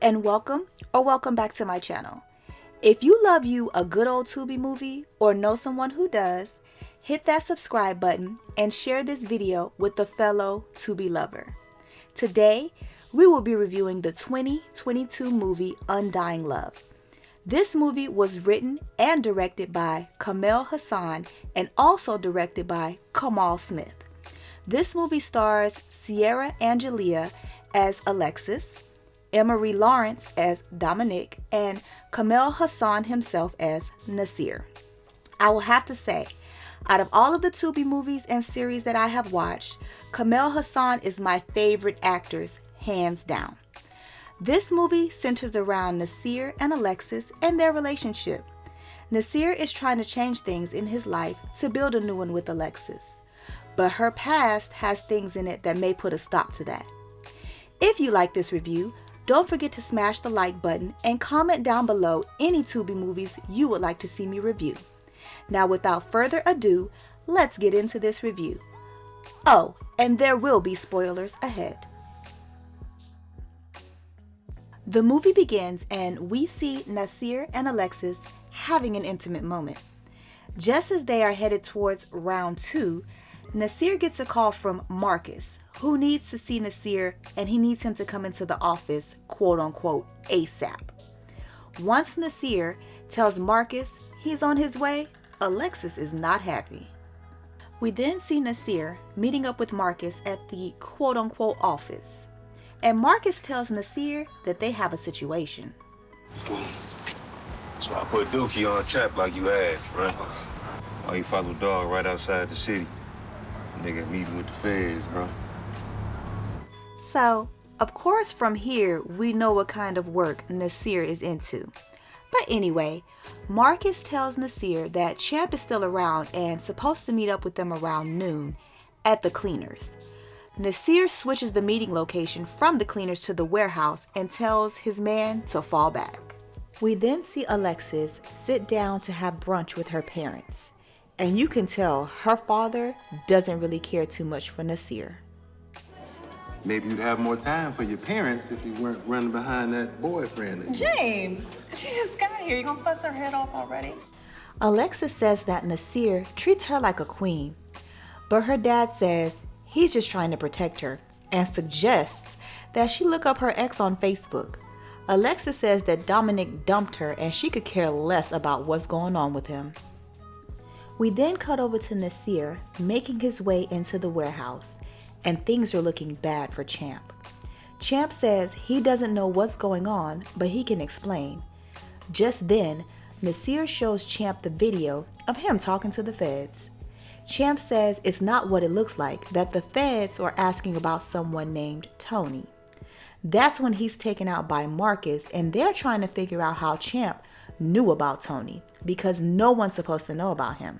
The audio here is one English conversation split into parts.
and welcome back to my channel. If you love you a good old Tubi movie or know someone who does, hit that subscribe button and share this video with a fellow Tubi lover. Today, we will be reviewing the 2022 movie Undying Love. This movie was written and directed by Kamel Hassan and also directed by Kamal Smith. This movie stars Sierra Angelia as Alexis, Emery Lawrence as Dominic, and Kamel Hassan himself as Nasir. I will have to say, out of all of the Tubi movies and series that I have watched, Kamel Hassan is my favorite actors, hands down. This movie centers around Nasir and Alexis and their relationship. Nasir is trying to change things in his life to build a new one with Alexis, but her past has things in it that may put a stop to that. If you like this review, don't forget to smash the like button and comment down below any Tubi movies you would like to see me review. Now without further ado, let's get into this review. Oh, and there will be spoilers ahead. The movie begins and we see Nasir and Alexis having an intimate moment. Just as they are headed towards round 2, Nasir gets a call from Marcus, who needs to see Nasir and he needs him to come into the office, quote unquote, ASAP. Once Nasir tells Marcus he's on his way, Alexis is not happy. We then see Nasir meeting up with Marcus at the quote unquote office. And Marcus tells Nasir that they have a situation. So I put Dookie on trap like you asked, right? Oh, you follow dog right outside the city. Nigga meeting with the feds, bro. So, of course from here, we know what kind of work Nasir is into. But anyway, Marcus tells Nasir that Champ is still around and supposed to meet up with them around noon at the cleaners. Nasir switches the meeting location from the cleaners to the warehouse and tells his man to fall back. We then see Alexis sit down to have brunch with her parents. And you can tell her father doesn't really care too much for Nasir. Maybe you'd have more time for your parents if you weren't running behind that boyfriend. James, she just got here. You gonna fuss her head off already? Alexis says that Nasir treats her like a queen. But her dad says he's just trying to protect her and suggests that she look up her ex on Facebook. Alexis says that Dominic dumped her and she could care less about what's going on with him. We then cut over to Nasir making his way into the warehouse, and things are looking bad for Champ. Champ says he doesn't know what's going on, but he can explain. Just then, Nasir shows Champ the video of him talking to the feds. Champ says it's not what it looks like, that the feds are asking about someone named Tony. That's when he's taken out by Marcus, and they're trying to figure out how Champ knew about Tony, because no one's supposed to know about him.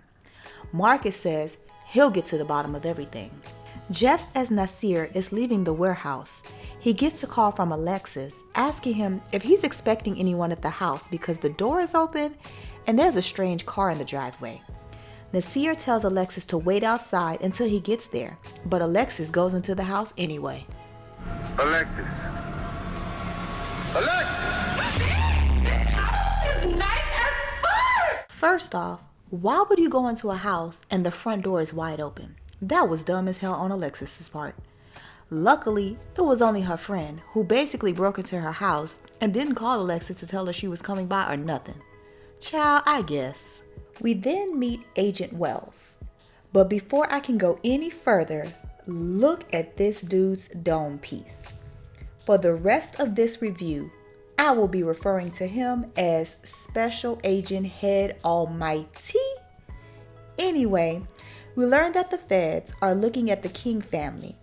Marcus says he'll get to the bottom of everything. Just as Nasir is leaving the warehouse, he gets a call from Alexis asking him if he's expecting anyone at the house because the door is open and there's a strange car in the driveway. Nasir tells Alexis to wait outside until he gets there, but Alexis goes into the house anyway. Alexis. Alexis! This house is nice as fuck! First off, why would you go into a house and the front door is wide open? That was dumb as hell on Alexis's part. Luckily, it was only her friend who basically broke into her house and didn't call Alexis to tell her she was coming by or nothing. Child, I guess. We then meet Agent Wells. But before I can go any further, look at this dude's dome piece. For the rest of this review, I will be referring to him as Special Agent Head Almighty. Anyway, we learn that the feds are looking at the King family.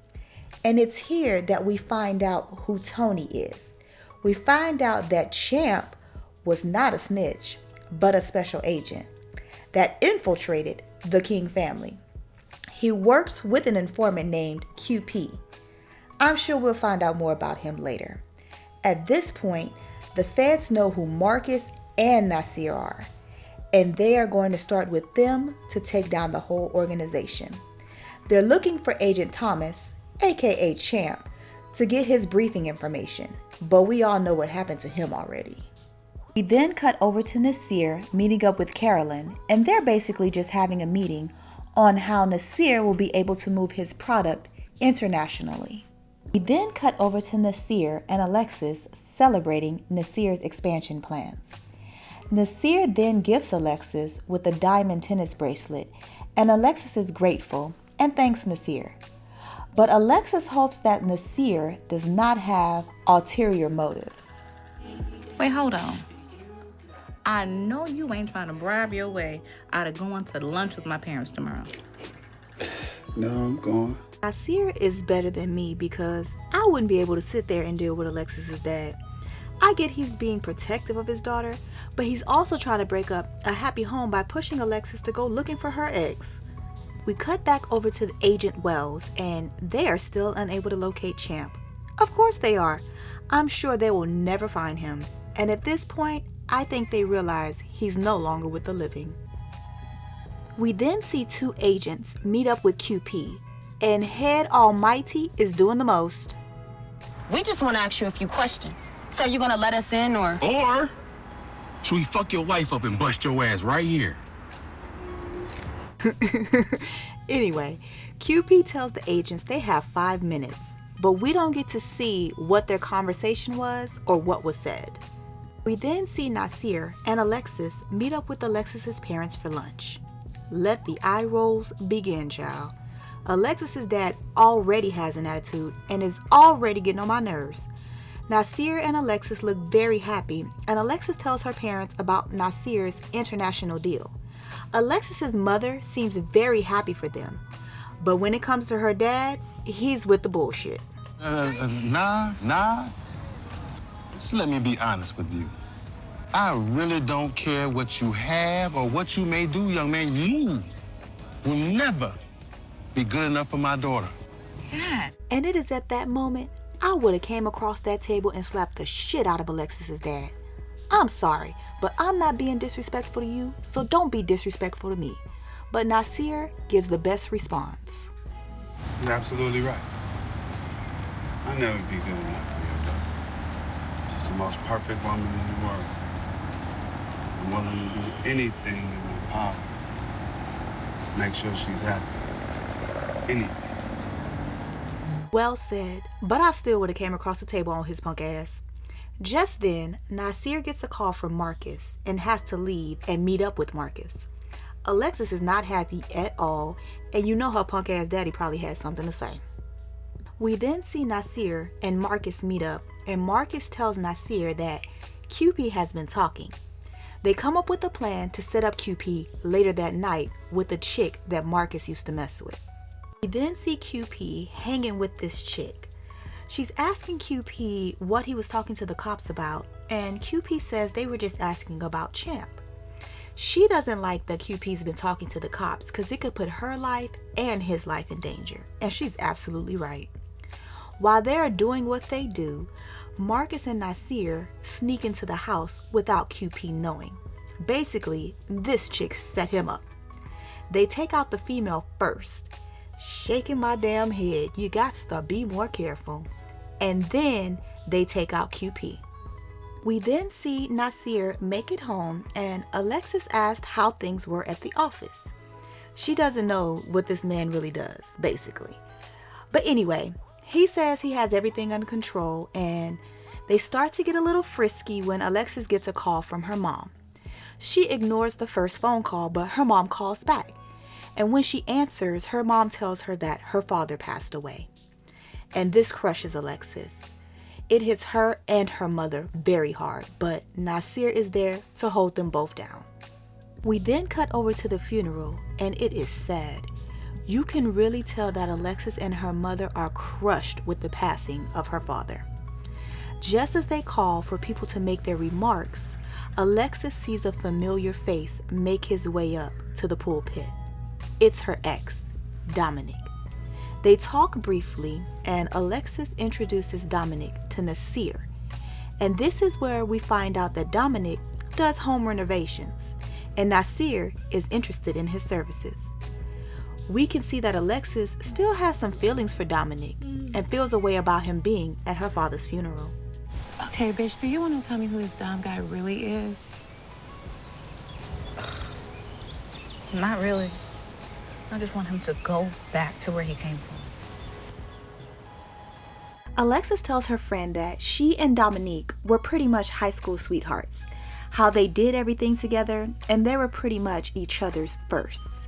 And it's here that we find out who Tony is. We find out that Champ was not a snitch, but a special agent that infiltrated the King family. He works with an informant named QP. I'm sure we'll find out more about him later. At this point, the feds know who Marcus and Nasir are, and they are going to start with them to take down the whole organization. They're looking for Agent Thomas, aka Champ, to get his briefing information. but we all know what happened to him already. We then cut over to Nasir meeting up with Carolyn, and they're basically just having a meeting on how Nasir will be able to move his product internationally. We then cut over to Nasir and Alexis celebrating Nasir's expansion plans. Nasir then gifts Alexis with a diamond tennis bracelet, and Alexis is grateful and thanks Nasir. But Alexis hopes that Nasir does not have ulterior motives. Wait, hold on. I know you ain't trying to bribe your way out of going to lunch with my parents tomorrow. No, I'm going. Nasir is better than me because I wouldn't be able to sit there and deal with Alexis's dad. I get he's being protective of his daughter, but he's also trying to break up a happy home by pushing Alexis to go looking for her ex. We cut back over to Agent Wells, and they are still unable to locate Champ. Of course they are. I'm sure they will never find him. And at this point, I think they realize he's no longer with the living. We then see two agents meet up with QP, and Head Almighty is doing the most. We just want to ask you a few questions. So are you going to let us in or? Or should we fuck your wife up and bust your ass right here? Anyway, QP tells the agents they have 5 minutes, but we don't get to see what their conversation was or what was said. We then see Nasir and Alexis meet up with Alexis's parents for lunch. Let the eye rolls begin, child. Alexis's dad already has an attitude and is already getting on my nerves. Nasir and Alexis look very happy, and Alexis tells her parents about Nasir's international deal. Alexis's mother seems very happy for them, but when it comes to her dad, he's with the bullshit. Nas, just let me be honest with you. I really don't care what you have or what you may do, young man. You will never be good enough for my daughter. Dad. And it is at that moment I would have came across that table and slapped the shit out of Alexis's dad. I'm sorry, but I'm not being disrespectful to you, so don't be disrespectful to me. But Nasir gives the best response. You're absolutely right. I'll never be good enough for your daughter. She's the most perfect woman in the world. I'm willing to do anything in my power to make sure she's happy. Anything. Well said, but I still would have came across the table on his punk ass. Just then, Nasir gets a call from Marcus and has to leave and meet up with Marcus. Alexis is not happy at all, and you know her punk ass daddy probably had something to say. We then see Nasir and Marcus meet up, and Marcus tells Nasir that QP has been talking. They come up with a plan to set up QP later that night with a chick that Marcus used to mess with. We then see QP hanging with this chick. She's asking QP what he was talking to the cops about, and QP says they were just asking about Champ. She doesn't like that QP's been talking to the cops because it could put her life and his life in danger, and she's absolutely right. While they're doing what they do, Marcus and Nasir sneak into the house without QP knowing. Basically, this chick set him up. They take out the female first. Shaking my damn head, you got to be more careful. And then they take out QP. We then see Nasir make it home, and Alexis asked how things were at the office. She doesn't know what this man really does, basically. But anyway, he says he has everything under control, and they start to get a little frisky when Alexis gets a call from her mom. She ignores the first phone call, but her mom calls back. And when she answers, her mom tells her that her father passed away. And this crushes Alexis. It hits her and her mother very hard, but Nasir is there to hold them both down. We then cut over to the funeral, and it is sad. You can really tell that Alexis and her mother are crushed with the passing of her father. Just as they call for people to make their remarks, Alexis sees a familiar face make his way up to the pulpit. It's her ex, Dominic. They talk briefly, and Alexis introduces Dominic to Nasir. And this is where we find out that Dominic does home renovations, and Nasir is interested in his services. We can see that Alexis still has some feelings for Dominic and feels a way about him being at her father's funeral. Okay, bitch, do you want to tell me who this Dom guy really is? Not really. I just want him to go back to where he came from. Alexis tells her friend that she and Dominic were pretty much high school sweethearts, how they did everything together, and they were pretty much each other's firsts.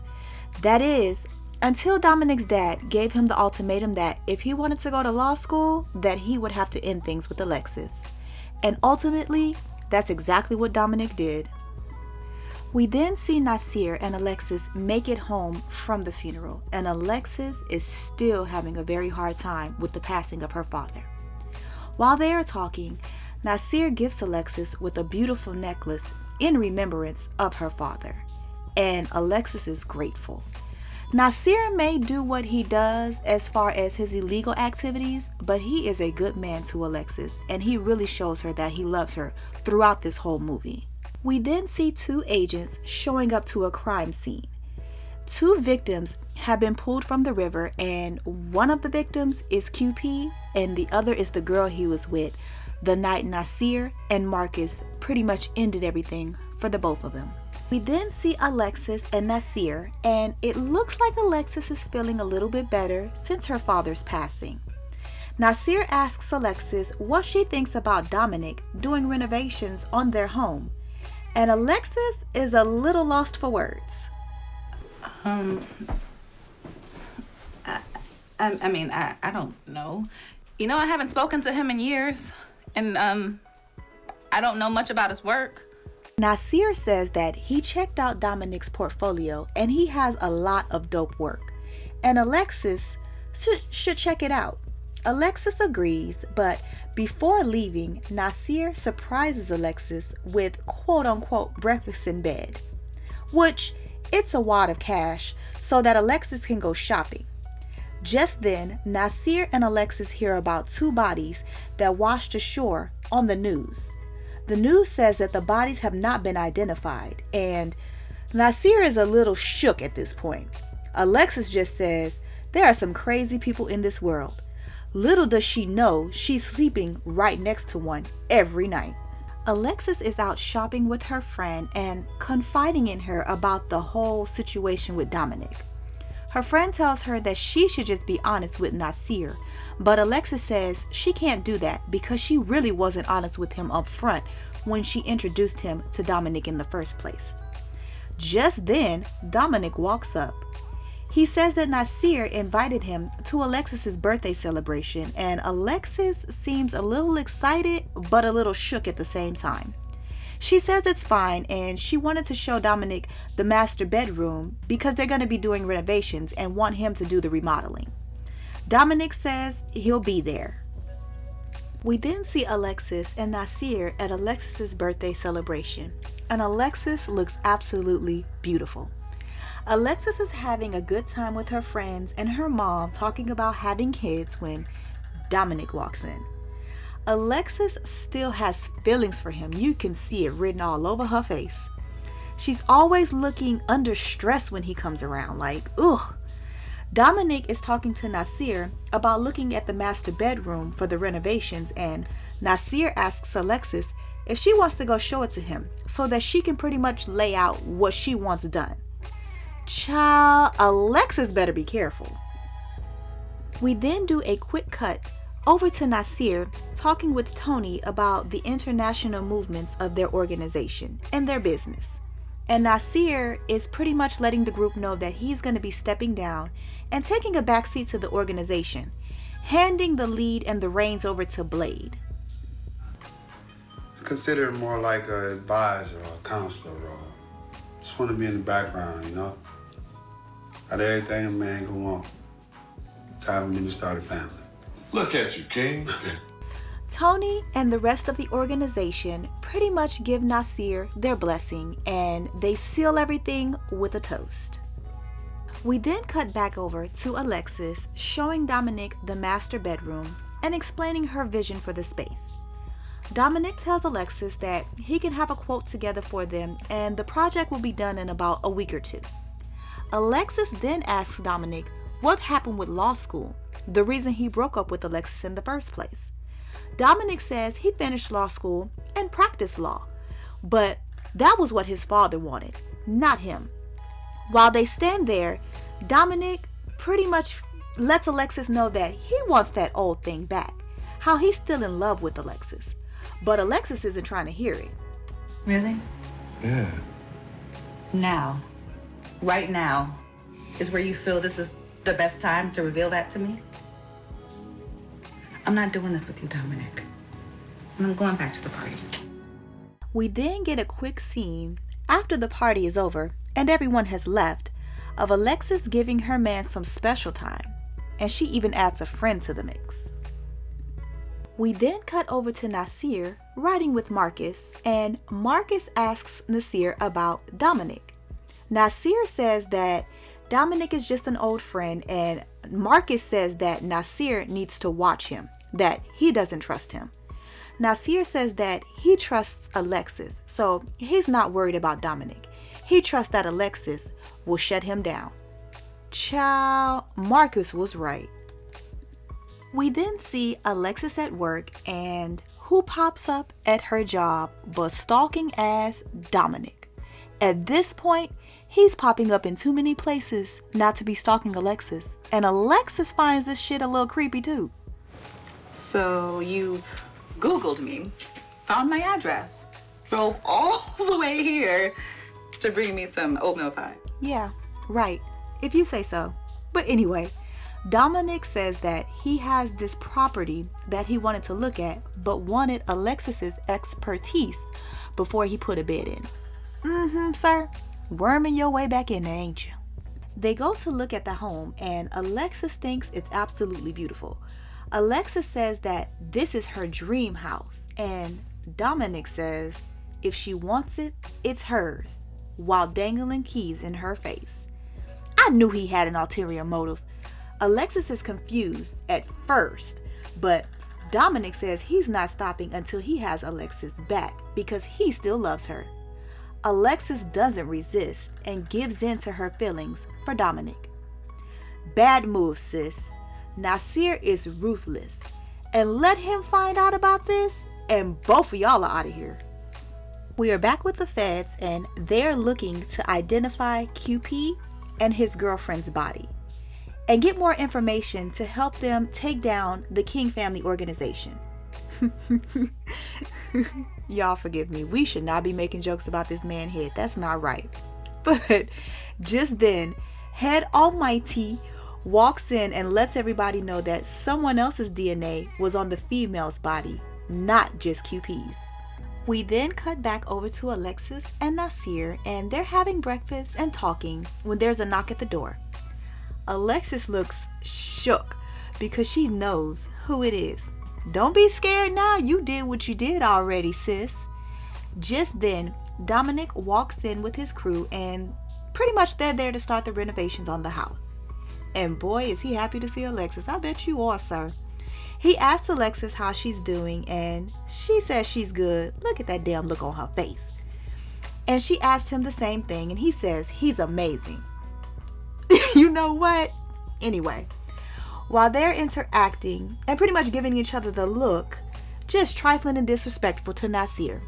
That is, until Dominic's dad gave him the ultimatum that if he wanted to go to law school, that he would have to end things with Alexis. And ultimately, that's exactly what Dominic did. We then see Nasir and Alexis make it home from the funeral, and Alexis is still having a very hard time with the passing of her father. While they are talking, Nasir gifts Alexis with a beautiful necklace in remembrance of her father, and Alexis is grateful. Nasir may do what he does as far as his illegal activities, but he is a good man to Alexis, and he really shows her that he loves her throughout this whole movie. We then see two agents showing up to a crime scene. Two victims have been pulled from the river, and one of the victims is QP and the other is the girl he was with the night Nasir and Marcus pretty much ended everything for the both of them. We then see Alexis and Nasir, and it looks like Alexis is feeling a little bit better since her father's passing. Nasir asks Alexis what she thinks about Dominic doing renovations on their home, and Alexis is a little lost for words. I don't know. You know, I haven't spoken to him in years, and I don't know much about his work. Nasir says that he checked out Dominic's portfolio and he has a lot of dope work, and Alexis should check it out. Alexis agrees, but before leaving, Nasir surprises Alexis with quote-unquote breakfast in bed, which it's a wad of cash so that Alexis can go shopping. Just then, Nasir and Alexis hear about two bodies that washed ashore on the news. The news says that the bodies have not been identified, and Nasir is a little shook at this point. Alexis just says, there are some crazy people in this world. Little does she know she's sleeping right next to one every night. Alexis is out shopping with her friend and confiding in her about the whole situation with Dominic. Her friend tells her that she should just be honest with Nasir, but Alexis says she can't do that because she really wasn't honest with him up front when she introduced him to Dominic in the first place. Just then, Dominic walks up. He says that Nasir invited him to Alexis's birthday celebration, and Alexis seems a little excited but a little shook at the same time. She says it's fine and she wanted to show Dominic the master bedroom because they're going to be doing renovations and want him to do the remodeling. Dominic says he'll be there. We then see Alexis and Nasir at Alexis's birthday celebration, and Alexis looks absolutely beautiful. Alexis is having a good time with her friends and her mom talking about having kids when Dominic walks in. Alexis still has feelings for him. You can see it written all over her face. She's always looking under stress when he comes around, like, ugh. Dominic is talking to Nasir about looking at the master bedroom for the renovations, and Nasir asks Alexis if she wants to go show it to him so that she can pretty much lay out what she wants done. Child, Alexis better be careful. We then do a quick cut over to Nasir talking with Tony about the international movements of their organization and their business. And Nasir is pretty much letting the group know that he's going to be stepping down and taking a backseat to the organization, handing the lead and the reins over to Blade. Consider it more like an advisor or a counselor role. Just want to be in the background, you know? Out of everything a man go on, time for me to start a family. Look at you, King. Tony and the rest of the organization pretty much give Nasir their blessing, and they seal everything with a toast. We then cut back over to Alexis showing Dominic the master bedroom and explaining her vision for the space. Dominic tells Alexis that he can have a quote together for them and the project will be done in about a week or two. Alexis then asks Dominic what happened with law school, the reason he broke up with Alexis in the first place. Dominic says he finished law school and practiced law, but that was what his father wanted, not him. While they stand there, Dominic pretty much lets Alexis know that he wants that old thing back, how he's still in love with Alexis, but Alexis isn't trying to hear it. Really? Yeah. Now, right now, is where you feel this is the best time to reveal that to me? I'm not doing this with you, Dominic. And I'm going back to the party. We then get a quick scene after the party is over and everyone has left of Alexis giving her man some special time, and she even adds a friend to the mix. We then cut over to Nasir riding with Marcus, and Marcus asks Nasir about Dominic. Nasir says that Dominic is just an old friend, and Marcus says that Nasir needs to watch him, that he doesn't trust him. Nasir says that he trusts Alexis, so he's not worried about Dominic. He trusts that Alexis will shut him down. Child, Marcus was right. We then see Alexis at work, and who pops up at her job but stalking ass Dominic. At this point, he's popping up in too many places not to be stalking Alexis, and Alexis finds this shit a little creepy too. So you Googled me, found my address, drove all the way here to bring me some oatmeal pie. Yeah, right, if you say so. But anyway, Dominic says that he has this property that he wanted to look at, but wanted Alexis's expertise before he put a bid in. Sir, worming your way back in there, ain't you? They go to look at the home, and Alexis thinks it's absolutely beautiful. Alexis says that this is her dream house, and Dominic says if she wants it, it's hers, while dangling keys in her face. I knew he had an ulterior motive. Alexis is confused at first, but Dominic says he's not stopping until he has Alexis back because he still loves her. Alexis doesn't resist and gives in to her feelings for Dominic. Bad move, sis. Nasir is ruthless, and let him find out about this and both of y'all are out of here. We are back with the feds, and they're looking to identify QP and his girlfriend's body and get more information to help them take down the King family organization. Y'all forgive me, we should not be making jokes about this man's head. That's not right. But just then, Head Almighty walks in and lets everybody know that someone else's DNA was on the female's body, not just QP's. We then cut back over to Alexis and Nasir, and they're having breakfast and talking when there's a knock at the door. Alexis looks shook because she knows who it is. Don't be scared now, you did what you did already, sis. Just then, Dominic walks in with his crew, and pretty much they're there to start the renovations on the house. And boy, is he happy to see Alexis. I bet you are, sir. He asks Alexis how she's doing, and she says she's good. Look at that damn look on her face. And she asked him the same thing, and he says he's amazing. You know what? Anyway, while they're interacting and pretty much giving each other the look, just trifling and disrespectful to Nasir.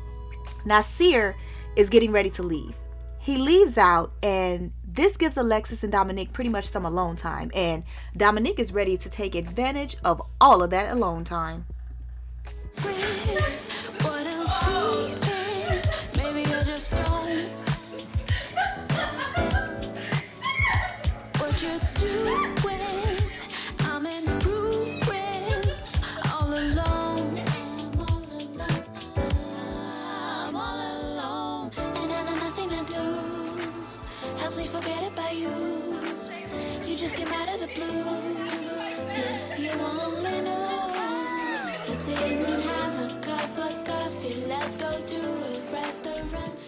Nasir is getting ready to leave. He leaves out, and this gives Alexis and Dominic pretty much some alone time, and Dominic is ready to take advantage of all of that alone time. Just came out of the blue. If you only knew, you didn't have a cup of coffee. Let's go to a restaurant.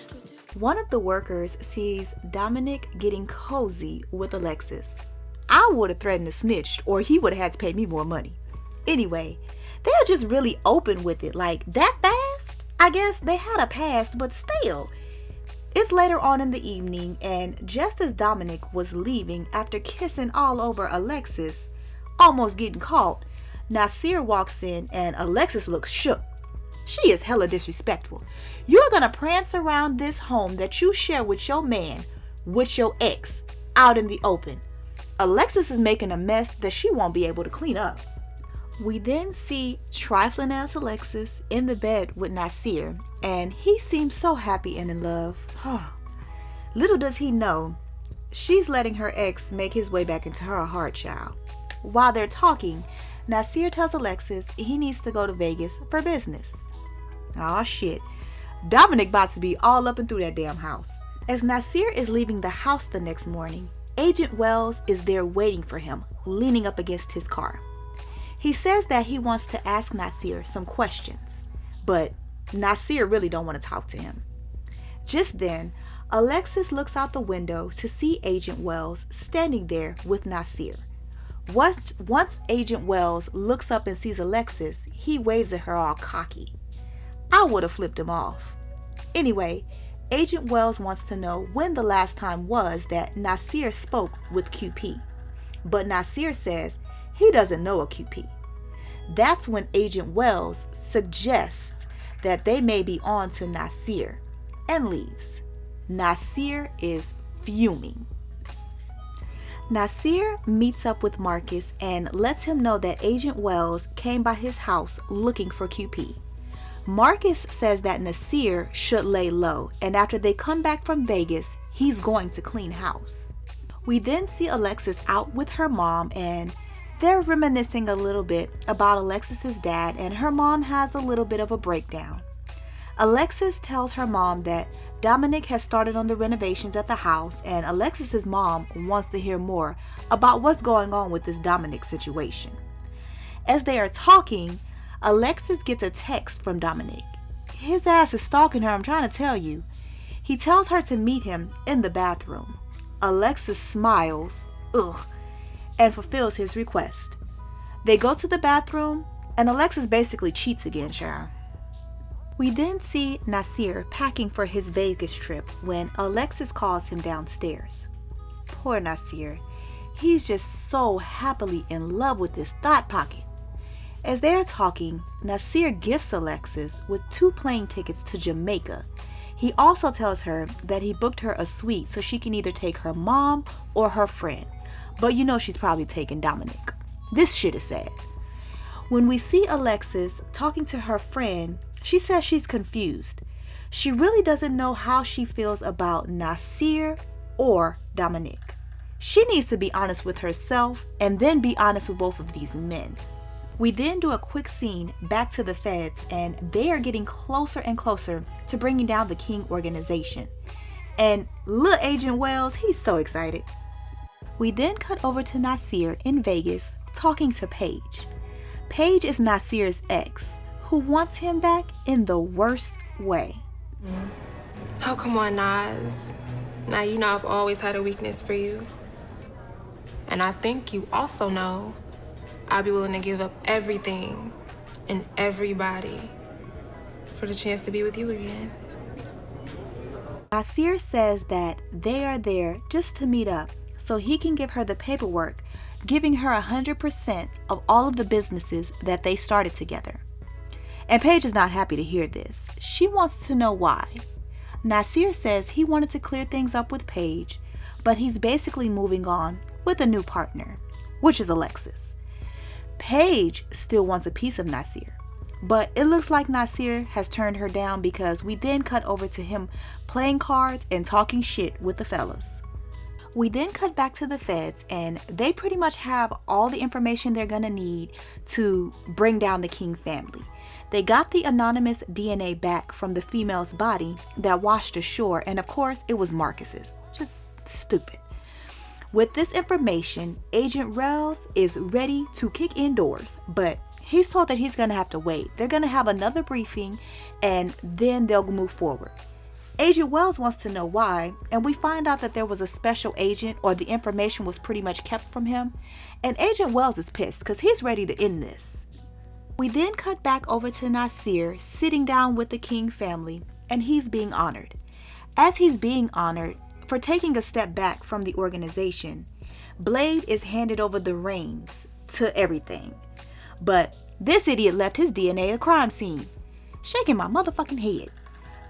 One of the workers sees Dominic getting cozy with Alexis. I would have threatened to snitch, or he would have had to pay me more money. Anyway, they're just really open with it, like that fast? I guess they had a past, but still. It's later on in the evening, and just as Dominic was leaving after kissing all over Alexis, almost getting caught, Nasir walks in and Alexis looks shook. She is hella disrespectful. You're gonna prance around this home that you share with your man, with your ex, out in the open. Alexis is making a mess that she won't be able to clean up. We then see trifling ass Alexis in the bed with Nasir, and he seems so happy and in love. Little does he know, she's letting her ex make his way back into her heart, child. While they're talking, Nasir tells Alexis he needs to go to Vegas for business. Aw shit, Dominic about to be all up and through that damn house. As Nasir is leaving the house the next morning, Agent Wells is there waiting for him, leaning up against his car. He says that he wants to ask Nasir some questions, but Nasir really don't want to talk to him. Just then, Alexis looks out the window to see Agent Wells standing there with Nasir. Once Agent Wells looks up and sees Alexis, he waves at her all cocky. I would have flipped him off. Anyway, Agent Wells wants to know when the last time was that Nasir spoke with QP. But Nasir says he doesn't know a QP. That's when Agent Wells suggests that they may be on to Nasir and leaves. Nasir is fuming. Nasir meets up with Marcus and lets him know that Agent Wells came by his house looking for QP. Marcus says that Nasir should lay low, and after they come back from Vegas, he's going to clean house. We then see Alexis out with her mom, and they're reminiscing a little bit about Alexis's dad, and her mom has a little bit of a breakdown. Alexis tells her mom that Dominic has started on the renovations at the house, and Alexis's mom wants to hear more about what's going on with this Dominic situation. As they are talking, Alexis gets a text from Dominic. His ass is stalking her, I'm trying to tell you. He tells her to meet him in the bathroom. Alexis smiles, and fulfills his request. They go to the bathroom, and Alexis basically cheats again, child. We then see Nasir packing for his Vegas trip when Alexis calls him downstairs. Poor Nasir. He's just so happily in love with his thought pocket. As they are talking, Nasir gifts Alexis with 2 plane tickets to Jamaica. He also tells her that he booked her a suite so she can either take her mom or her friend. But you know she's probably taking Dominic. This shit is sad. When we see Alexis talking to her friend, she says she's confused. She really doesn't know how she feels about Nasir or Dominic. She needs to be honest with herself and then be honest with both of these men. We then do a quick scene back to the feds, and they are getting closer and closer to bringing down the King organization. And little Agent Wells, he's so excited. We then cut over to Nasir in Vegas talking to Paige. Paige is Nasir's ex, who wants him back in the worst way. Oh, come on, Nas. Now you know I've always had a weakness for you. And I think you also know I'd be willing to give up everything and everybody for the chance to be with you again. Nasir says that they are there just to meet up so he can give her the paperwork, giving her 100% of all of the businesses that they started together. And Paige is not happy to hear this. She wants to know why. Nasir says he wanted to clear things up with Paige, but he's basically moving on with a new partner, which is Alexis. Paige still wants a piece of Nasir, but it looks like Nasir has turned her down because we then cut over to him playing cards and talking shit with the fellas. We then cut back to the feds, and they pretty much have all the information they're gonna need to bring down the King family. They got the anonymous DNA back from the female's body that washed ashore, and of course it was Marcus's. Just stupid. With this information, Agent Wells is ready to kick indoors, but he's told that he's going to have to wait. They're going to have another briefing, and then they'll move forward. Agent Wells wants to know why, and we find out that there was a special agent, or the information was pretty much kept from him, and Agent Wells is pissed because he's ready to end this. We then cut back over to Nasir sitting down with the King family, and he's being honored. As he's being honored for taking a step back from the organization, Blade is handed over the reins to everything. But this idiot left his DNA at a crime scene. Shaking my motherfucking head.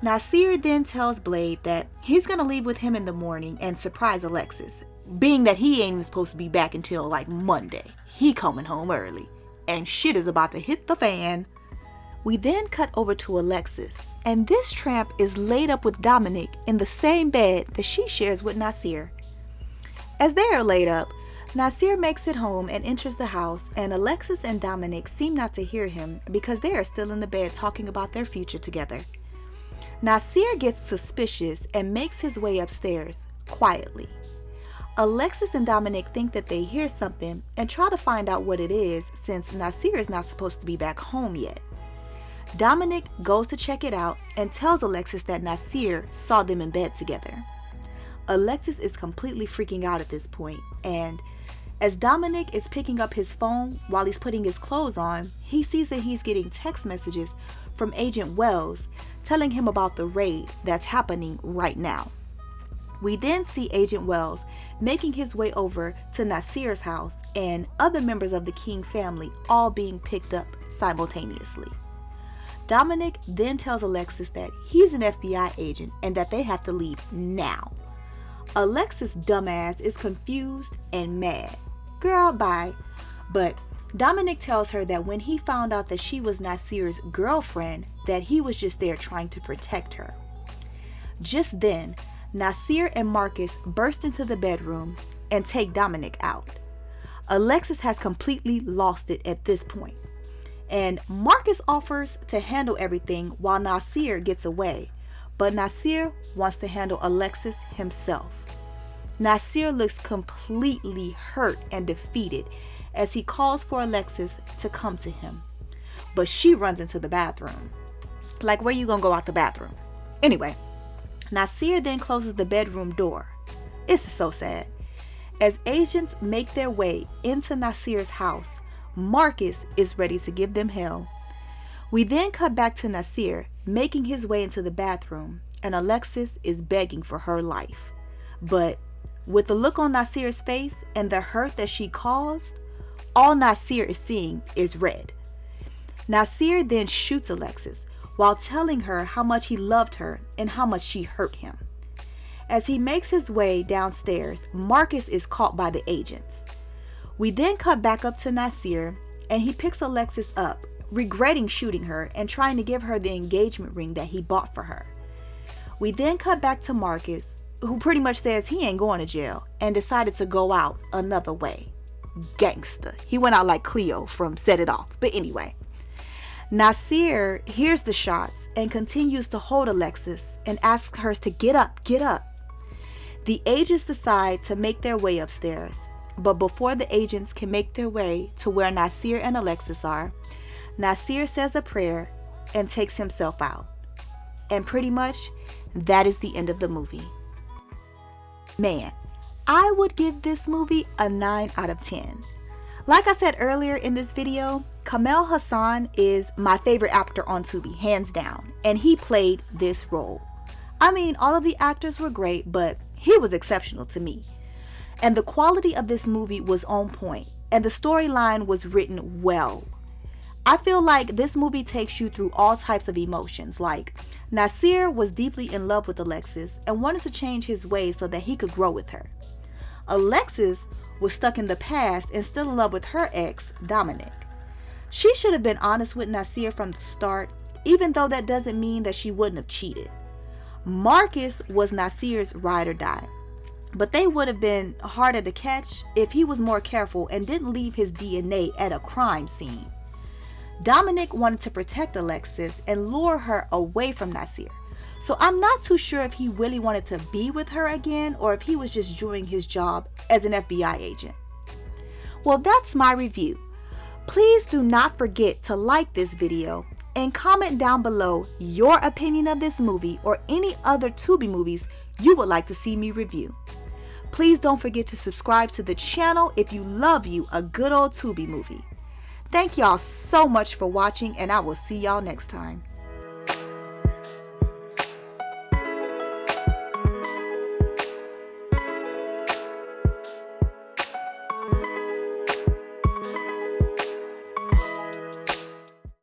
Nasir then tells Blade that he's gonna leave with him in the morning and surprise Alexis, being that he ain't even supposed to be back until like Monday. He coming home early, and shit is about to hit the fan. We then cut over to Alexis, and this tramp is laid up with Dominic in the same bed that she shares with Nasir. As they are laid up, Nasir makes it home and enters the house, and Alexis and Dominic seem not to hear him because they are still in the bed talking about their future together. Nasir gets suspicious and makes his way upstairs quietly. Alexis and Dominic think that they hear something and try to find out what it is since Nasir is not supposed to be back home yet. Dominic goes to check it out and tells Alexis that Nasir saw them in bed together. Alexis is completely freaking out at this point, and as Dominic is picking up his phone while he's putting his clothes on, he sees that he's getting text messages from Agent Wells telling him about the raid that's happening right now. We then see Agent Wells making his way over to Nasir's house and other members of the King family all being picked up simultaneously. Dominic then tells Alexis that he's an FBI agent and that they have to leave now. Alexis' dumbass is confused and mad. Girl, bye. But Dominic tells her that when he found out that she was Nasir's girlfriend, that he was just there trying to protect her. Just then, Nasir and Marcus burst into the bedroom and take Dominic out. Alexis has completely lost it at this point, and Marcus offers to handle everything while Nasir gets away, but Nasir wants to handle Alexis himself. Nasir looks completely hurt and defeated as he calls for Alexis to come to him, but she runs into the bathroom. Like, where you gonna go out the bathroom? Anyway, Nasir then closes the bedroom door. This is so sad. As agents make their way into Nasir's house, Marcus is ready to give them hell. We then cut back to Nasir making his way into the bathroom, and Alexis is begging for her life. But with the look on Nasir's face and the hurt that she caused, all Nasir is seeing is red. Nasir then shoots Alexis while telling her how much he loved her and how much she hurt him. As he makes his way downstairs, Marcus is caught by the agents. We then cut back up to Nasir, and he picks Alexis up, regretting shooting her and trying to give her the engagement ring that he bought for her. We then cut back to Marcus, who pretty much says he ain't going to jail and decided to go out another way. Gangster. He went out like Cleo from Set It Off. But anyway, Nasir hears the shots and continues to hold Alexis and asks her to get up, get up. The agents decide to make their way upstairs, but before the agents can make their way to where Nasir and Alexis are, Nasir says a prayer and takes himself out. And pretty much, that is the end of the movie. Man, I would give this movie a 9 out of 10. Like I said earlier in this video, Kamel Hassan is my favorite actor on Tubi, hands down, and he played this role. I mean, all of the actors were great, but he was exceptional to me. And the quality of this movie was on point, and the storyline was written well. I feel like this movie takes you through all types of emotions. Like, Nasir was deeply in love with Alexis and wanted to change his ways so that he could grow with her. Alexis was stuck in the past and still in love with her ex, Dominic. She should have been honest with Nasir from the start, even though that doesn't mean that she wouldn't have cheated. Marcus was Nasir's ride or die, but they would have been harder to catch if he was more careful and didn't leave his DNA at a crime scene. Dominic wanted to protect Alexis and lure her away from Nasir, so I'm not too sure if he really wanted to be with her again or if he was just doing his job as an FBI agent. Well, that's my review. Please do not forget to like this video and comment down below your opinion of this movie or any other Tubi movies you would like to see me review. Please don't forget to subscribe to the channel if you love you a good old Tubi movie. Thank y'all so much for watching, and I will see y'all next time.